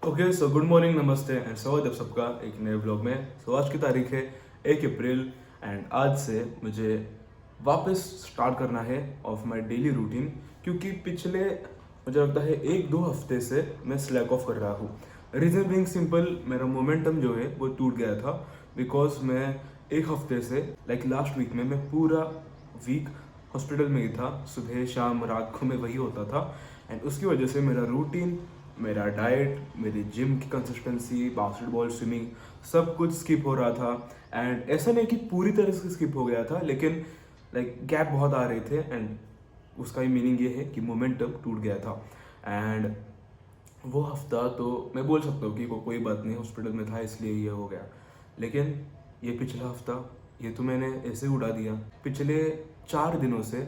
Okay so good morning, नमस्ते and स्वागत है सबका एक नए ब्लॉग में। आज की तारीख है 1 अप्रैल एंड आज से मुझे वापस स्टार्ट करना है ऑफ माय डेली रूटीन, क्योंकि पिछले मुझे लगता है 1-2 हफ्ते से मैं स्लैक ऑफ कर रहा हूँ। रीज़न बीइंग सिंपल, मेरा मोमेंटम जो है वो टूट गया था बिकॉज मैं 1 हफ्ते से लास्ट वीक में मैं पूरा वीक हॉस्पिटल में ही था। सुबह शाम रात को मैं वही होता था एंड उसकी वजह से मेरा रूटीन, मेरा डाइट, मेरी जिम की कंसिस्टेंसी, बास्केटबॉल, स्विमिंग सब कुछ स्किप हो रहा था। एंड ऐसा नहीं कि पूरी तरह से स्किप हो गया था, लेकिन गैप बहुत आ रहे थे एंड उसका ही मीनिंग ये है कि मोमेंटम टूट गया था। एंड वो हफ्ता तो मैं बोल सकता हूँ कि कोई बात नहीं, हॉस्पिटल में था इसलिए ये हो गया, लेकिन ये पिछला हफ्ता ये तो मैंने ऐसे उड़ा दिया। पिछले 4 दिनों से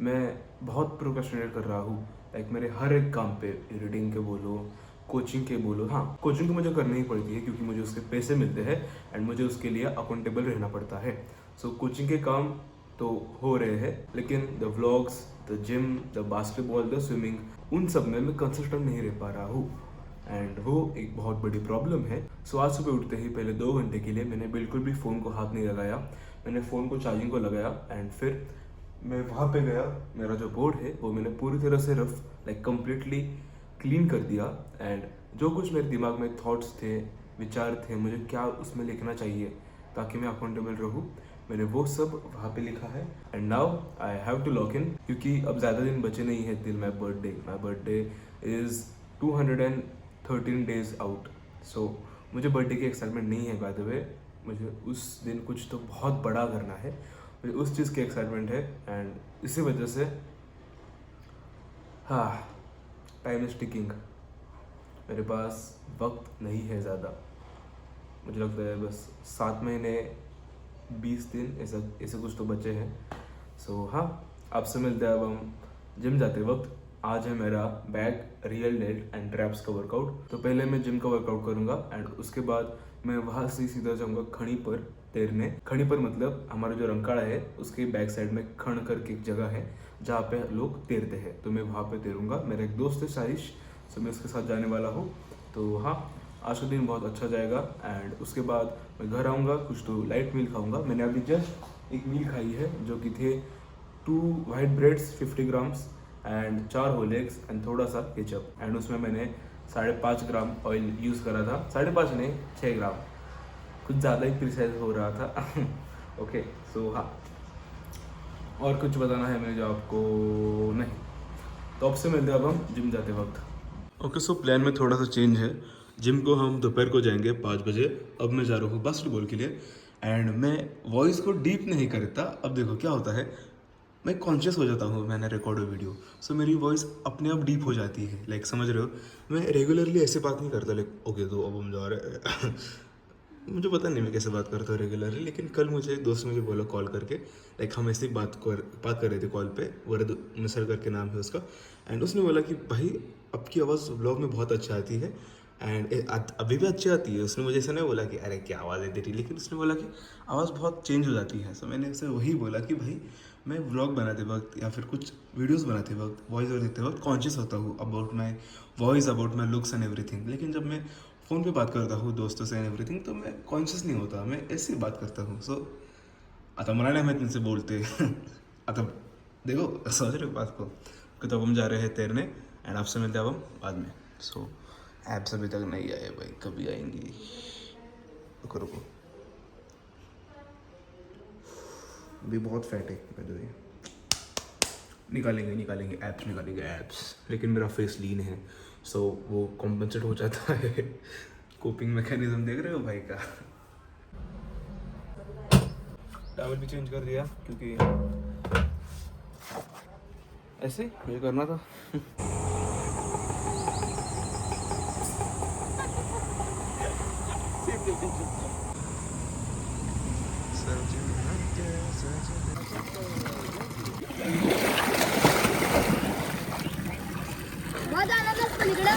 मैं बहुत प्रोक्रेस्टिनेट कर रहा हूँ मेरे हर एक काम पे, रीडिंग के बोलो, कोचिंग के बोलो। हाँ, कोचिंग तो मुझे करनी ही पड़ती है क्योंकि मुझे उसके पैसे मिलते हैं एंड मुझे उसके लिए अकाउंटेबल रहना पड़ता है। सो कोचिंग के काम तो हो रहे हैं, लेकिन the vlogs, the gym, the basketball, the swimming, उन सब में मैं कंसिस्टेंट नहीं रह पा रहा हूँ एंड वो एक बहुत बड़ी प्रॉब्लम है। सो आज सुबह उठते ही पहले 2 घंटे के लिए मैंने बिल्कुल भी फ़ोन को हाथ नहीं लगाया। मैंने फ़ोन को चार्जिंग को लगाया एंड फिर मैं वहाँ पे गया। मेरा जो बोर्ड है वो मैंने पूरी तरह से कंप्लीटली क्लीन कर दिया एंड जो कुछ मेरे दिमाग में थॉट्स थे, विचार थे, मुझे क्या उसमें लिखना चाहिए ताकि मैं अकाउंटेबल रहूँ, मैंने वो सब वहाँ पे लिखा है। And now I have to log in, क्योंकि अब ज़्यादा दिन बचे नहीं है till my birthday. My birthday is 213 days out. So मुझे बर्थडे की एक्साइटमेंट नहीं है बाय द वे। मुझे उस दिन कुछ तो बहुत बड़ा करना है, मुझे उस चीज़ की एक्साइटमेंट है एंड इसी वजह से हाँ, टाइम इज टिकिंग। मेरे पास वक्त नहीं है ज़्यादा। मुझे लगता है बस 7 महीने 20 दिन ऐसा ऐसे कुछ तो बचे हैं। सो हाँ, आपसे मिलते हैं अब हम जिम जाते वक्त। आज है मेरा back, real dealt and traps का वर्कआउट। तो पहले मैं जिम का वर्कआउट करूँगा एंड उसके बाद मैं वहाँ से सीधा जाऊँगा खड़ी पर तैरने। खड़ी पर मतलब हमारा जो रंकाड़ा है उसके बैक साइड में खण करके एक जगह है जहाँ पे लोग तैरते हैं, तो मैं वहाँ पे तैरूँगा। मेरा एक दोस्त है सारिश, सो मैं उसके साथ जाने वाला हूँ। तो हाँ, आज का दिन बहुत अच्छा जाएगा एंड उसके बाद मैं घर आऊँगा, कुछ तो लाइट मील खाऊँगा। मैंने अभी जस्ट एक मील खाई है जो कि थे 2 white breads 50 grams and 4 whole eggs and थोड़ा सा केचप एंड उसमें मैंने 5.5 ग्राम ऑयल यूज़ करा था। 5.5 नहीं, 6 ग्राम, कुछ ज़्यादा ही प्रिसाइज हो रहा था। ओके सो हाँ, और कुछ बताना है मुझे आपको? नहीं, तो आपसे मिलते हैं अब हम जिम जाते वक्त। ओके सो प्लान में थोड़ा सा चेंज है। जिम को हम दोपहर को जाएंगे 5 बजे। अब मैं जा रहा हूँ बास्केटबॉल के लिए एंड मैं वॉइस को डीप नहीं करता। अब देखो क्या होता है, मैं कॉन्शियस हो जाता हूँ, मैंने रिकॉर्ड वीडियो, सो मेरी वॉइस अपने आप डीप हो जाती है। समझ रहे हो, मैं रेगुलरली ऐसे बात नहीं करता ओके तो अब हम जा रहे हैं। मुझे पता नहीं मैं कैसे बात करता हूँ रेगुलरली, लेकिन कल मुझे एक दोस्त मुझे बोला कॉल करके, हम ऐसे ही बात कर रहे थे कॉल पे, वरद मिसर करके नाम है उसका। एंड उसने बोला कि भाई आपकी आवाज़ व्लॉग में बहुत अच्छा आती है एंड अभी भी अच्छी आती है। उसने मुझे ऐसा नहीं बोला कि अरे क्या आवाज़ है तेरी, लेकिन उसने बोला कि आवाज़ बहुत चेंज हो जाती है। सो मैंने उसे वही बोला कि भाई मैं व्लॉग बनाते वक्त या फिर कुछ वीडियोस बनाते वक्त, वॉइस ओवर देते वक्त कॉन्शियस होता हूँ about my voice, about my looks and everything. लेकिन जब मैं फ़ोन पे बात करता हूँ दोस्तों से एंड एवरीथिंग, तो मैं कॉन्शियस नहीं होता, मैं ऐसे ही बात करता हूँ। सो आता मला नाही माहीत तुमसे बोलते। आता देखो, समझ रहे हो बात को? कि तो अब हम जा रहे हैं तैरने एंड आपसे मिलते हैं अब हम बाद में। सो ऐप्स अभी तक नहीं आए भाई, कभी आएंगी? रुको रुको, अभी बहुत फैट है बाय द वे। निकालेंगे ऐप्स, निकालेंगे ऐप्स, लेकिन मेरा फेस लीन है सो वो कॉम्पनसेट हो जाता है। कोपिंग मैकेनिज्म देख रहे हो भाई का। टावल भी चेंज कर दिया क्योंकि ऐसे मुझे करना था। मग जाणार नाच पलीकडं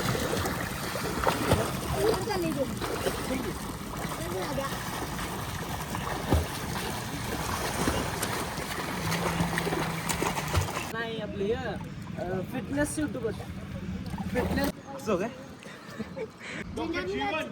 चालली गेली नाही आपली फिटनेस यूट्यूबर फिटनेस हो गए जीवन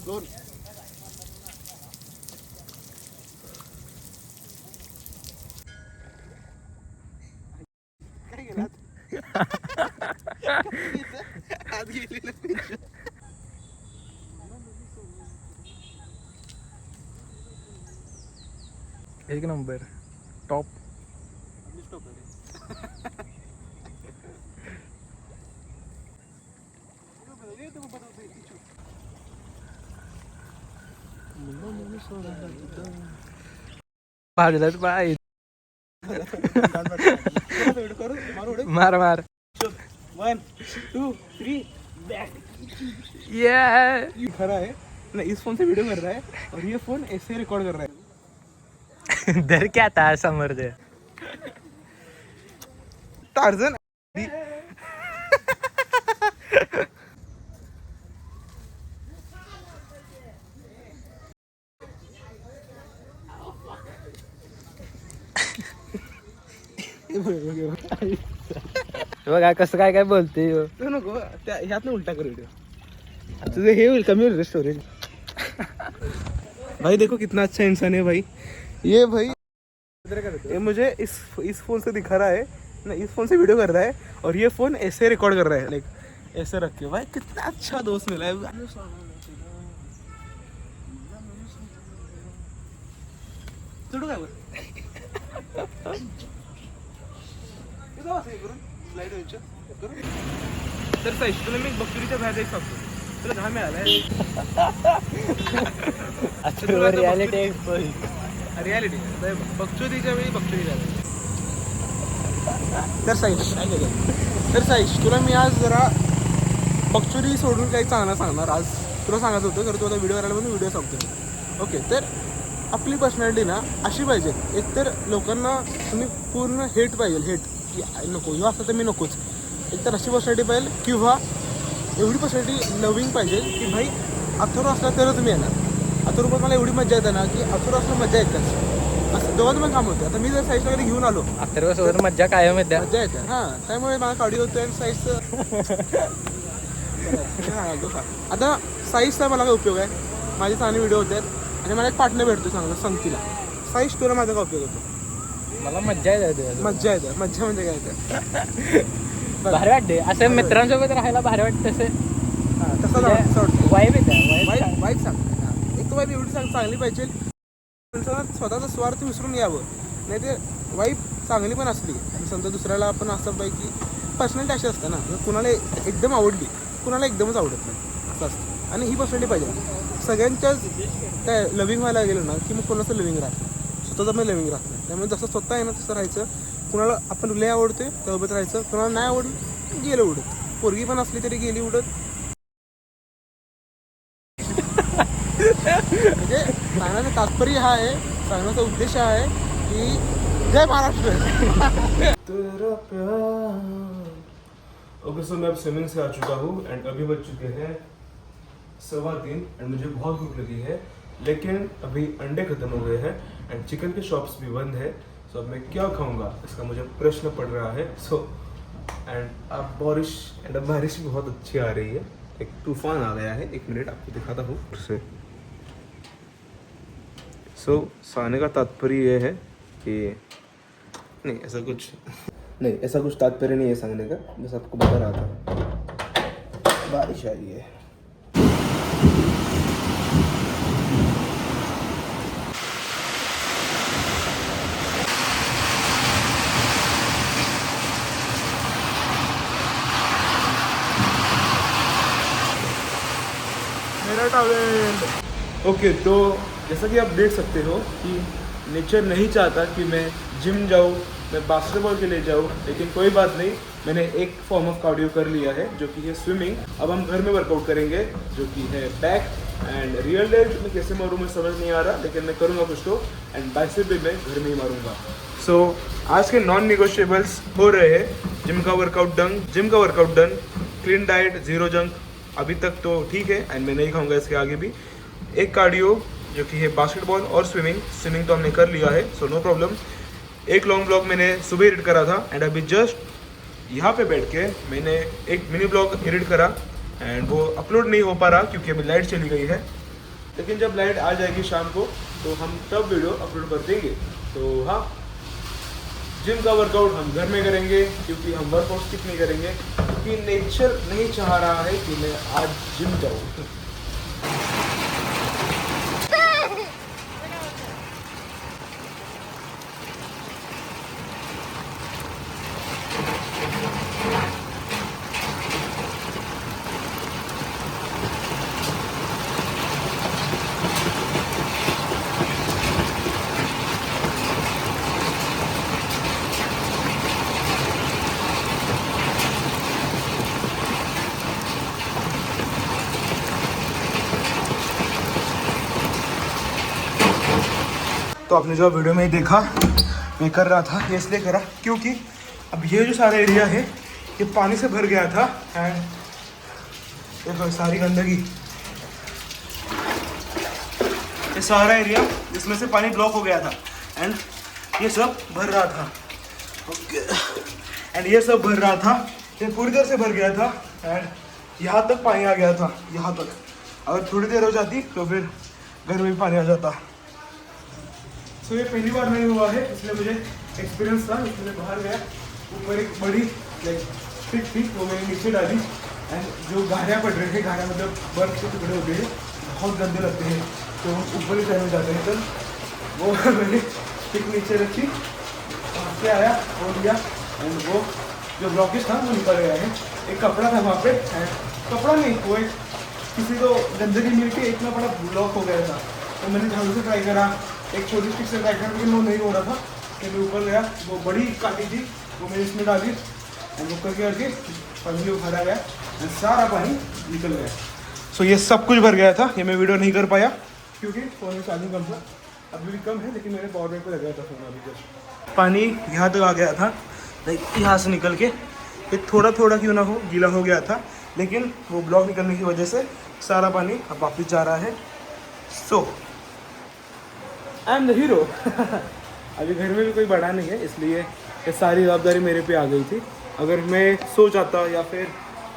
दोन काय गेला आत गेलेलं एक नंबर टॉप. भाजलाच पाय. मार मार. 1 2 3 बैक. ये खरा है ना, इस फोन से वीडियो कर रहा है और ये फोन ऐसे रिकॉर्ड कर रहा है. धर क्या था समोर दे. टार्झन बघा कसं काय काय बोलते ह्यो. तो नको त्या ह्यात उलटा कर व्हिडिओ. तुझं हे होईल, कमी होईल स्टोरेज. भाई देखो कितना अच्छा इंसान है भाई ये. भाई ये मुझे इस फोन से दिखा रहा है ना, इस फोन से वीडियो कर रहा है और ये फोन ऐसे रिकॉर्ड कर रहा है, लाइक ऐसे रख के. भाई कितना अच्छा दोस्त मिला है. चढू काय वर? तर साईश तुला मी बकरीच्या बाहेर जायचं सांगतो. तुला घाम मिळालाय. रियालिटी रियालिटी बकचोदीच्या वेळी बकचोदी झाली. तर साईश तुला मी आज जरा बकचोदी सोडून काही चांगलं सांगणार. आज तुला सांगायचं होतं तर तू आता व्हिडिओ करायला म्हणून व्हिडिओ सांगतो. ओके, तर आपली पर्सनॅलिटी ना अशी पाहिजे. एकतर लोकांना तुम्ही पूर्ण हेट पाहिजे, हेट की नको ह्यो असं तर मी नकोच. एकतर अशी पर्सनॅलिटी पाहिजे किंवा एवढी पर्सनॅलिटी लविंग पाहिजे की भाई अथर्व असला तरच तुम्ही येणार. अथर्वमध्ये मला एवढी मजा येते ना की अथर्व असलं मजा येतात. असं दोघांचं पण काम होतं. आता मी जर साईज वगैरे घेऊन आलो अथर्व सोबत मज्जा कायम येते. मजा येते. हां, त्यामुळे मला काढी होतं आणि साईजचं आता साईजचा मला काय उपयोग आहे. माझे चांगले व्हिडिओ होतात आणि मला एक पार्टनर भेटतो चांगला संगतीला. साईज तुला माझा काय उपयोग होतो. मला मज्जा येते. मज्जा येते. मज्जा म्हणजे काय येतं भारी वाटते असं मित्रांसोबत राहायला. भारी वाटतं तसं. हां, तसं वाटतं. वाईब येते. वाईट सांग. एक तर वाईब एवढी चांगली पाहिजे स्वतःचा स्वार्थ विसरून यावं. नाही ते वाईब चांगली पण असली आणि समजा दुसऱ्याला आपण असं पाहिजे की पर्सनॅलिटी अशी असते ना, जर कुणाला एकदम आवडली कुणाला एकदमच आवडत नाही असं असतं. आणि ही पर्सनॅलिटी पाहिजे सगळ्यांच्याच. काय लविंग व्हायला गेलं ना की मग कोणाचं लविंग राहतं, स्वतःचं पण लविंग राहत नाही. त्यामुळे जसं स्वतः आहे ना तसं राहायचं. कुणाला आपण लय आवडते सोबत राहायचं, कुणाला नाही आवडलं गेलं उडत. पोरगी पण असली तरी गेली उडत. म्हणजे सांगण्याचं तात्पर्य हा आहे, सांगण्याचा उद्देश हा आहे की जय महाराष्ट्र. तेरा प्यार. ओके, सो मैं अब स्विमिंग से आ चुका हूँ एंड अभी बज चुके हैं 3:15 एंड मुझे बहुत भूख लगी है. लेकिन अभी अंडे खत्म हो गए हैं एंड चिकन के शॉप्स भी बंद है. सो अब मैं क्या खाऊंगा इसका मुझे प्रश्न पड़ रहा है. सो एंड अब बारिश बहुत अच्छी आ रही है. एक तूफान आ गया है. 1 मिनट आपको दिखाता हूँ उससे. सो साने का तात्पर्य ये है कि नहीं ऐसा कुछ तात्पर्य नहीं है सांगने का. बस आपको बता रहा था बारिश आ रही है. मेरा टॉवेल. ओके, तो जैसा कि आप देख सकते हो कि नेचर नहीं चाहता कि मैं जिम जाऊँ, मैं बास्केटबॉल के लिए जाऊँ. लेकिन कोई बात नहीं, मैंने एक फॉर्म ऑफ कार्डियो कर लिया है जो कि है स्विमिंग. अब हम घर में वर्कआउट करेंगे जो कि है बैक एंड रियल डेथ में कैसे मारूँ मुझे समझ नहीं आ रहा, लेकिन मैं करूँगा कुछ तो। एंड बाइसेप भी मैं घर में ही मारूंगा। सो आज के नॉन निगोशिएबल्स हो रहे हैं जिम का workout done, clean diet, zero junk, अभी तक तो ठीक है एंड मैं नहीं खाऊंगा इसके आगे भी। एक कार्डियो जो कि है बास्केटबॉल और स्विमिंग तो हमने कर लिया है, सो नो प्रॉब्लम। एक लॉन्ग ब्लॉग मैंने सुबह एडिट करा था एंड अभी जस्ट यहाँ पे बैठ के मैंने एक मिनी ब्लॉग एडिट करा एंड वो अपलोड नहीं हो पा रहा क्योंकि अभी लाइट चली गई है, लेकिन जब लाइट आ जाएगी शाम को तो हम तब वीडियो अपलोड कर देंगे। तो हाँ, जिम का वर्कआउट हम घर में करेंगे क्योंकि हम वर्कआउट स्किप नहीं करेंगे क्योंकि नेचर नहीं चाह रहा है कि मैं आज जिम जाऊँ। तो आपने जो वीडियो में देखा मैं कर रहा था, ये इसलिए करा क्योंकि अब ये जो सारा एरिया है ये पानी से भर गया था एंड देखो सारी गंदगी, ये सारा एरिया इसमें से पानी ब्लॉक हो गया था एंड ये सब भर रहा था। ओके, एंड ये सब भर रहा था, ये पूरी तरह से भर गया था एंड यहाँ तक पानी आ गया था, यहाँ तक। अगर थोड़ी देर हो जाती तो फिर घर में भी पानी आ जाता। सो ये पहली बार नहीं हुआ है, इसलिए मुझे एक्सपीरियंस था, इसलिए मैं बाहर गया। ऊपर एक बड़ी स्टिक थी वो मैंने नीचे डाली एंड जो गाड़ियाँ पड़ रहे थे, गाड़ियाँ मतलब बर्फ के टुकड़े होते हैं, बहुत गंदे लगते हैं तो ऊपर ही चढ़ने जाते हैं, तो वो मैंने स्टिक नीचे रखी, वहाँ से आया वो लिया एंड वो जो ब्लॉकेज था वो निकल गया है। एक कपड़ा था वहाँ पे, कपड़ा नहीं, वो एक किसी को गंदगी मिल के इतना बड़ा ब्लॉक हो गया था, तो मैंने झाड़ू से ट्राई करा, एक छोटी स्टिक से ट्राई करा, लेकिन वो नहीं हो रहा था। तो मैं ऊपर गया, वो बड़ी काटी थी वो मैंने इसमें डाली और वो करके पानी उखाड़ा गया और सारा पानी निकल गया। सो ये सब कुछ भर गया था, ये मैं वीडियो नहीं कर पाया क्योंकि फ़ोन में चार्जिंग कम था, अभी भी कम है, लेकिन मेरे पावर बैंक पे लग गया था फ़ोन अभी जस्ट। पानी यहाँ तक आ गया था, लाइक यहाँ से निकल के ये थोड़ा थोड़ा क्यों ना हो गीला हो गया था, लेकिन वो ब्लॉक निकलने की वजह से सारा पानी अब वापस जा रहा है। सो आई एम द हीरो। अभी घर में भी कोई बड़ा नहीं है, इसलिए ये सारी जवाबदारी मेरे पे आ गई थी। अगर मैं सो जाता या फिर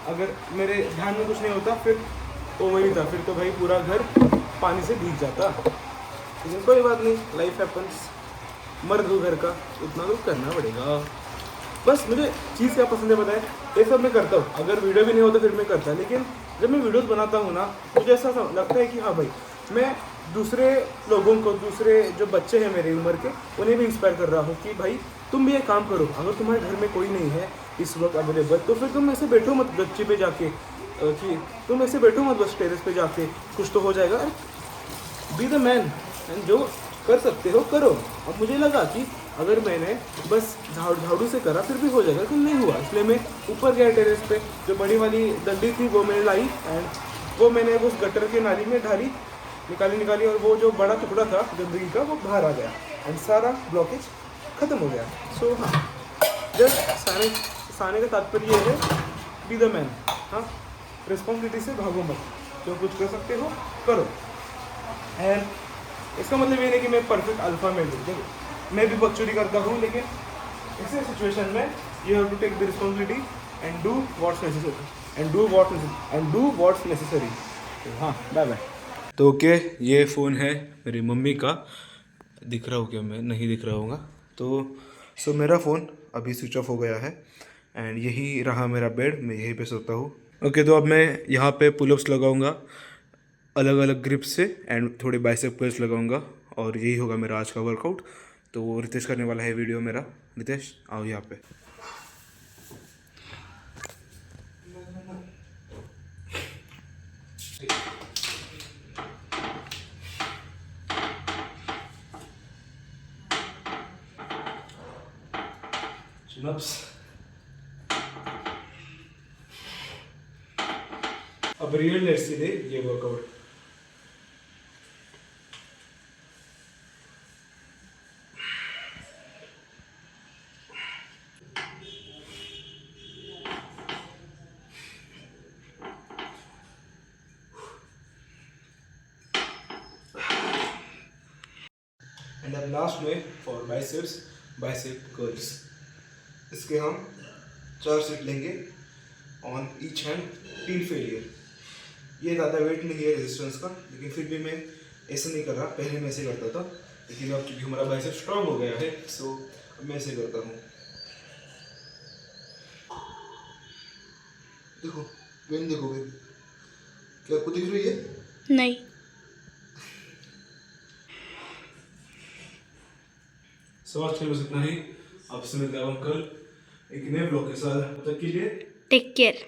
अगर मेरे ध्यान में कुछ नहीं होता फिर वो वही था, फिर तो भाई पूरा घर पानी से भीग जाता, लेकिन कोई बात नहीं, लाइफ हैपन्स, मर्द हो घर का, उतना तो करना पड़ेगा। बस मुझे चीज़ क्या पसंद है बताएं, ये सब मैं करता हूँ, अगर वीडियो भी नहीं होता फिर मैं करता, लेकिन जब मैं वीडियोस बनाता हूँ ना मुझे ऐसा लगता है कि हाँ भाई मैं दूसरे लोगों को, दूसरे जो बच्चे हैं मेरी उम्र के, उन्हें भी इंस्पायर कर रहा हूँ कि भाई तुम भी ये काम करो। अगर तुम्हारे घर में कोई नहीं है इस वक्त अवेलेबल तो फिर तुम ऐसे बैठो मत गच्ची पे जाके, कि तुम ऐसे बैठो मत बस टेरेस पे जाके, कुछ तो हो जाएगा। बी द मैन एंड जो कर सकते हो करो। अब मुझे लगा कि अगर मैंने बस झाड़ू से करा फिर भी हो जाएगा, लेकिन नहीं हुआ, इसलिए मैं ऊपर गया टेरेस पे, जो बड़ी वाली डंडी थी वो मैंने लाई एंड वो मैंने उस गटर के नाली में डाली, निकाली और वो जो बड़ा टुकड़ा था गंदगी का वो बाहर आ गया एंड सारा ब्लॉकेज ख़त्म हो गया। सो हाँ, जस्ट सारे का तात्पर्य ये है, बी द मैन। हाँ, रिस्पॉन्सिबिलिटी से भागो मत, जो कुछ कर सकते हो करो। एंड इसका मतलब ये नहीं कि मैं परफेक्ट अल्फा मेल हूँ, देखो मैं भी बकचोदी करता हूँ, लेकिन ऐसे सिचुएशन में you have to take the responsibility and do what's necessary. हाँ, बाय बाय। तो ओके, ये फ़ोन है मेरी मम्मी का, दिख रहा हो क्या, मैं नहीं दिख रहा होगा तो मेरा फ़ोन अभी स्विच ऑफ हो गया है एंड यही रहा मेरा बेड, मैं यहीं पे सोता हूँ। ओके, तो अब मैं यहाँ पे पुलअप्स लगाऊंगा अलग अलग ग्रिप से एंड थोड़े बाइसेप कर्ल्स लगाऊंगा और यही होगा मेरा आज का वर्कआउट। तो रितेश करने वाला है वीडियो मेरा। रितेश आओ यहाँ पे। अब रियल लेट्स सी डे ये वर्कआउट एंड अब लास्ट में फॉर बाइसेप्स बाइसेप कर्ल्स। इसके हम 4 सेट लेंगे on each hand till failure. ये ज़्यादा वेट नहीं है रेजिस्टेंस का, लेकिन फिर भी मैं ऐसे नहीं कर रहा, पहले मैं ऐसे करता था, लेकिन अब क्योंकि हमारा बाइसेप स्ट्रांग हो गया है सो अब मैं ऐसे करता हूँ। देखो वेन, देखो वेन, क्या आपको दिख रही है? नहीं। सो आज के लिए बस इतना ही। आपसे मिलते हैं हम कल एक नए ब्लॉग के साथ। तब तक के लिए टेक केयर।